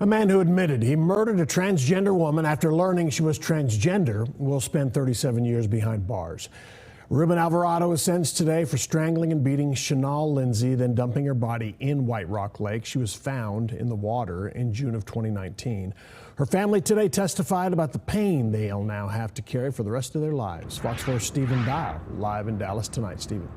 A man who admitted he murdered a transgender woman after learning she was transgender will spend 37 years behind bars. Ruben Alvarado was sentenced today for strangling and beating Chanel Lindsay, then dumping her body in White Rock Lake. She was found in the water in June of 2019. Her family today testified about the pain they'll now have to carry for the rest of their lives. Fox 4's Stephen Dial live in Dallas tonight. Stephen.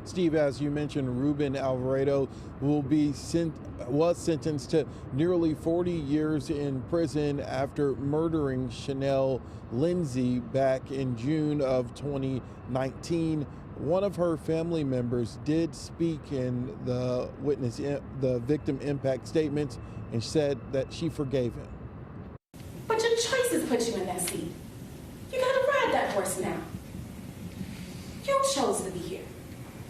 Steve, as you mentioned, Ruben Alvarado was sentenced to nearly 40 years in prison after murdering Chanel Lindsay back in June of 2019. One of her family members did speak in the victim impact statement and said that she forgave him. But your choices put you in that seat. You gotta ride that horse now. You chose to be here.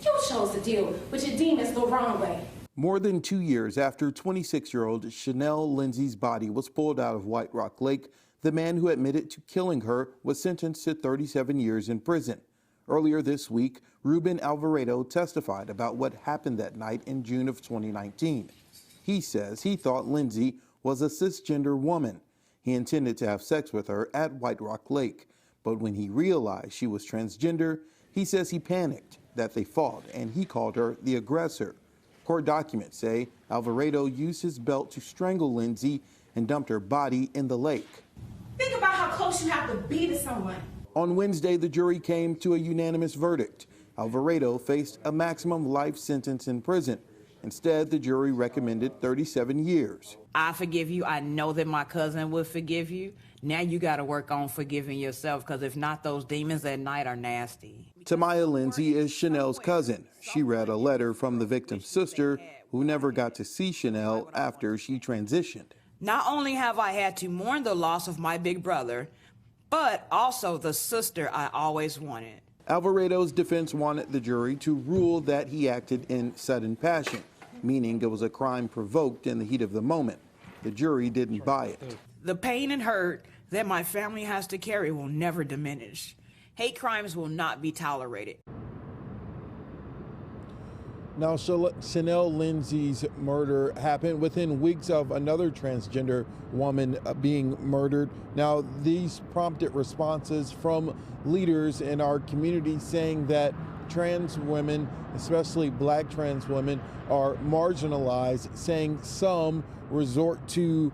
You chose to deal with your demons the wrong way. More than 2 years after 26-year-old Chanel Lindsay's body was pulled out of White Rock Lake, the man who admitted to killing her was sentenced to 37 years in prison. Earlier this week, Ruben Alvarado testified about what happened that night in June of 2019. He says he thought Lindsay was a cisgender woman. He intended to have sex with her at White Rock Lake, but when he realized she was transgender, he says he panicked, that they fought, and he called her the aggressor. Court documents say Alvarado used his belt to strangle Lindsay and dumped her body in the lake. Think about how close you have to be to someone. On Wednesday, the jury came to a unanimous verdict. Alvarado faced a maximum life sentence in prison. Instead, the jury recommended 37 years. I forgive you. I know that my cousin would forgive you. Now you got to work on forgiving yourself, because if not, those demons at night are nasty. Tamaya Lindsay is Chanel's cousin. She read a letter from the victim's sister, who never got to see Chanel after she transitioned. Not only have I had to mourn the loss of my big brother, but also the sister I always wanted. Alvarado's defense wanted the jury to rule that he acted in sudden passion, meaning it was a crime provoked in the heat of the moment. The jury didn't buy it. The pain and hurt that my family has to carry will never diminish. Hate crimes will not be tolerated. Now, Chanel Lindsay's murder happened within weeks of another transgender woman being murdered. Now, these prompted responses from leaders in our community saying that trans women, especially black trans women, are marginalized, saying some resort to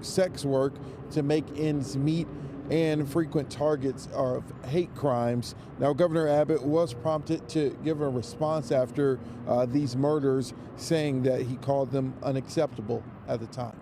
sex work to make ends meet, and frequent targets of hate crimes. Now, Governor Abbott was prompted to give a response after these murders, saying that he called them unacceptable at the time.